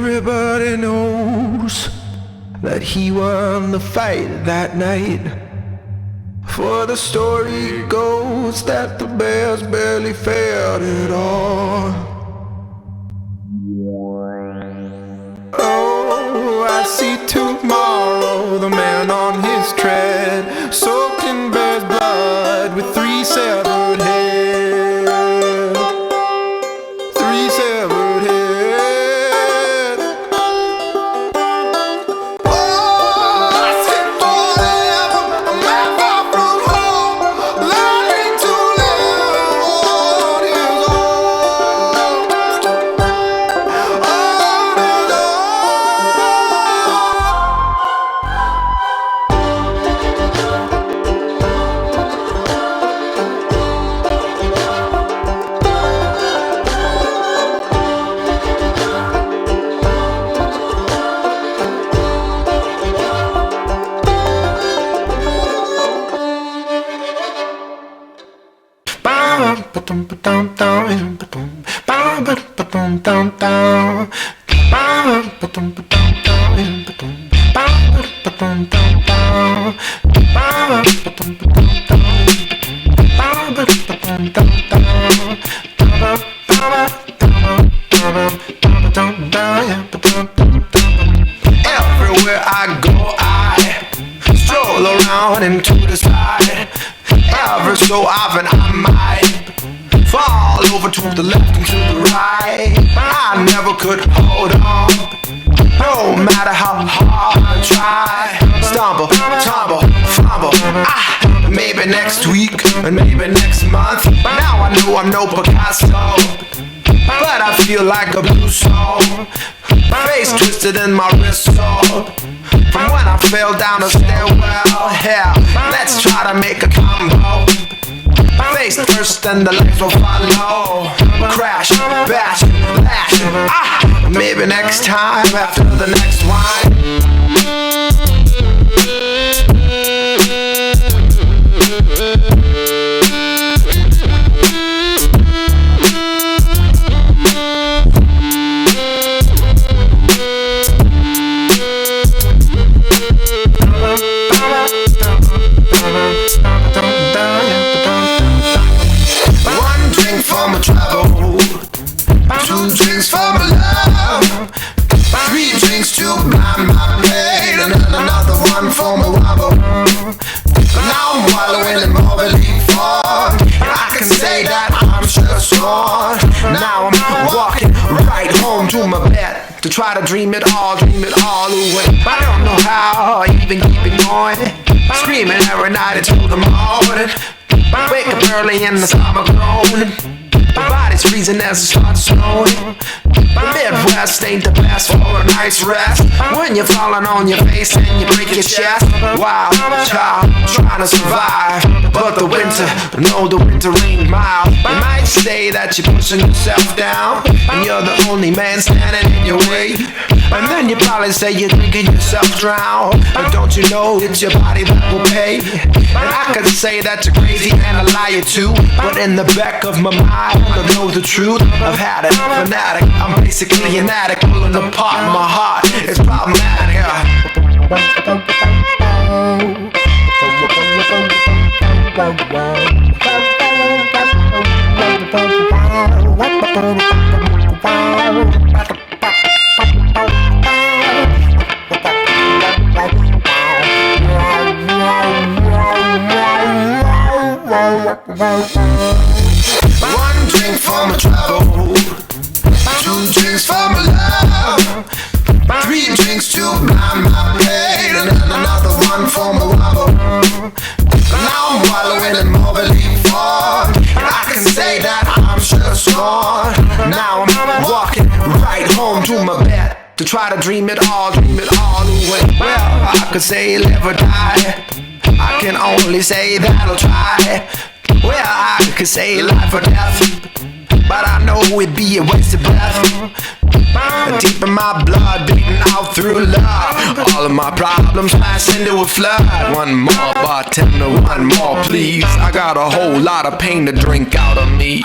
Everybody knows that he won the fight that night. For the story goes that the bears barely fared at all. Oh, I see tomorrow the man on his tread, soaked in bear's blood with three severed heads. Three severed heads. Oh, I sit forever, I'm far from home, learning to live on his own. On his everywhere I go, I stroll around into the side. Ever so often I might fall over to the left and to the right. I never could hold on, no matter how hard I try. Stumble, tumble, fumble. Maybe next week and maybe next month. Now I know I'm no Picasso, but I feel like a blue soul. Face twisted in my wrist sore from when I fell down the stairwell. Hell, let's try to make a combo. Face first and the legs will follow. Crash, bash, lash. Maybe next time after the next wine. One drink for my trouble, two drinks for my love, three drinks to blind my pain, and then another one for my wobble. Now I'm wallowing in more belief fog, and I can say that I'm sure sworn. Now I'm walking right home to my bed to try to dream it all away. I don't know how I even keep it going, screaming every night until the morning. Wake up early in the summer groaning. My body's freezing as it starts snowing. The Midwest ain't the best for a nice rest when you're falling on your face and you break your chest. Wild child trying to survive, but the winter ain't mild. You might say that you're pushing yourself down and you're the only man standing in your way, and then you probably say you're drinking yourself drown. But don't you know it's your body that will pay? And I could say that you're crazy and a liar too, but in the back of my mind I know the truth. I've had it, fanatic, I'm basically an addict, pulling apart my heart, it's problematic. One drink for my trouble, two drinks for my love, three drinks to blind my pain, and then another one for my wobble. Now I'm wallowing in more belief fog, and I can say that I'm sure sworn. Now I'm walking right home to my bed to try to dream it all away. Well, I could say live or die, I can only say that I'll try. Well, I could say life or death, but I know it'd be a waste of breath. Deep in my blood, beating out through love, all of my problems pass into a flood. One more bartender, one more please, I got a whole lot of pain to drink out of me.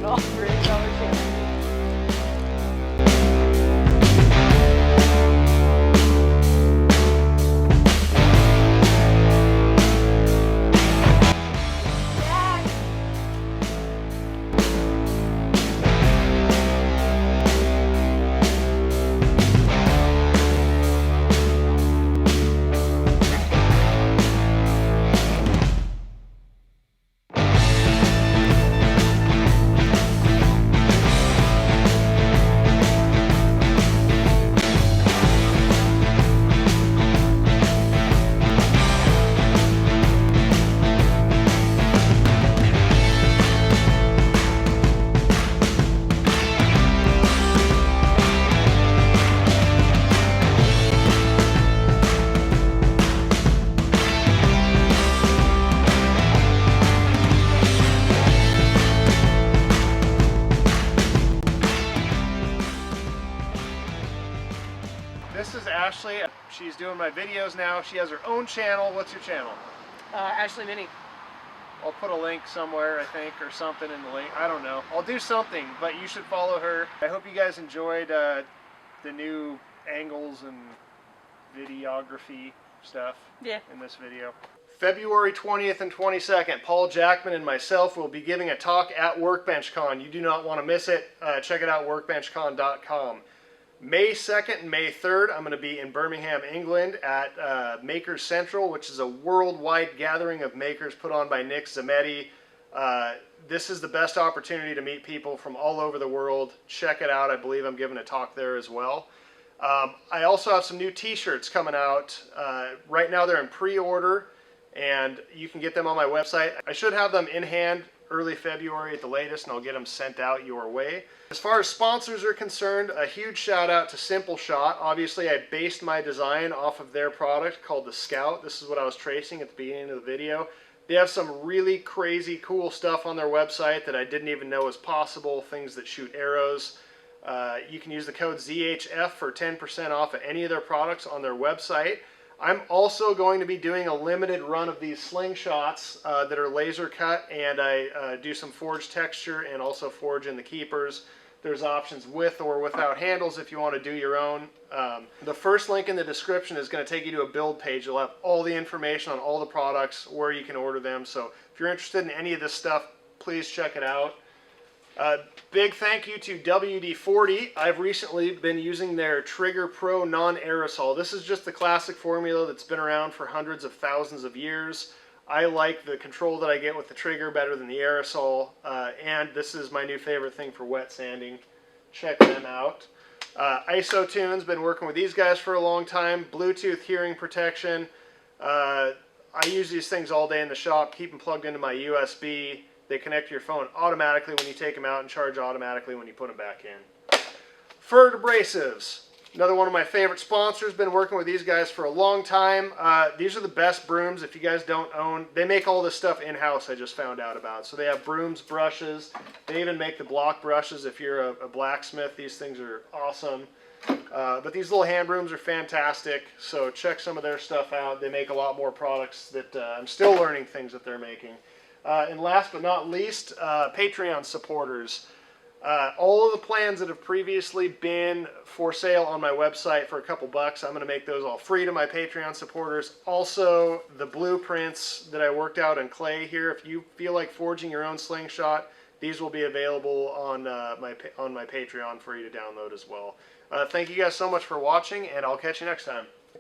all for $8 This is Ashley. She's doing my videos now. She has her own channel. What's your channel? Ashley Minney. I'll put a link somewhere, I think, or something in the link. I don't know. I'll do something, but you should follow her. I hope you guys enjoyed the new angles and videography stuff in this video. February 20th and 22nd, Paul Jackman and myself will be giving a talk at WorkbenchCon. You do not want to miss it. Check it out, workbenchcon.com. May 2nd and May 3rd, I'm going to be in Birmingham, England at Makers Central, which is a worldwide gathering of makers put on by Nick Zametti. This is the best opportunity to meet people from all over the world. Check it out. I believe I'm giving a talk there as well. I also have some new t-shirts coming out. Right now they're in pre-order, and you can get them on my website. I should have them in hand early February at the latest, and I'll get them sent out your way. As far as sponsors are concerned, a huge shout out to Simple Shot. Obviously, I based my design off of their product called the Scout. This is what I was tracing at the beginning of the video. They have some really crazy cool stuff on their website that I didn't even know was possible, things that shoot arrows. You can use the code ZHF for 10% off of any of their products on their website. I'm also going to be doing a limited run of these slingshots that are laser cut, and I do some forged texture and also forge in the keepers. There's options with or without handles if you want to do your own. The first link in the description is going to take you to a build page. You'll have all the information on all the products, where you can order them. So if you're interested in any of this stuff, please check it out. Big thank you to WD-40. I've recently been using their Trigger Pro non-aerosol. This is just the classic formula that's been around for hundreds of thousands of years. I like the control that I get with the trigger better than the aerosol, and this is my new favorite thing for wet sanding. Check them out. IsoTunes, been working with these guys for a long time. Bluetooth hearing protection. I use these things all day in the shop, keep them plugged into my USB. They connect to your phone automatically when you take them out and charge automatically when you put them back in. Fur Abrasives, another one of my favorite sponsors. Been working with these guys for a long time. These are the best brooms if you guys don't own. They make all this stuff in-house, I just found out about. So they have brooms, brushes. They even make the block brushes if you're a blacksmith. These things are awesome. But these little hand brooms are fantastic, so check some of their stuff out. They make a lot more products that I'm still learning things that they're making. And last but not least, Patreon supporters. All of the plans that have previously been for sale on my website for a couple bucks, I'm going to make those all free to my Patreon supporters. Also, the blueprints that I worked out in clay here, if you feel like forging your own slingshot, these will be available on my Patreon for you to download as well. Thank you guys so much for watching, and I'll catch you next time.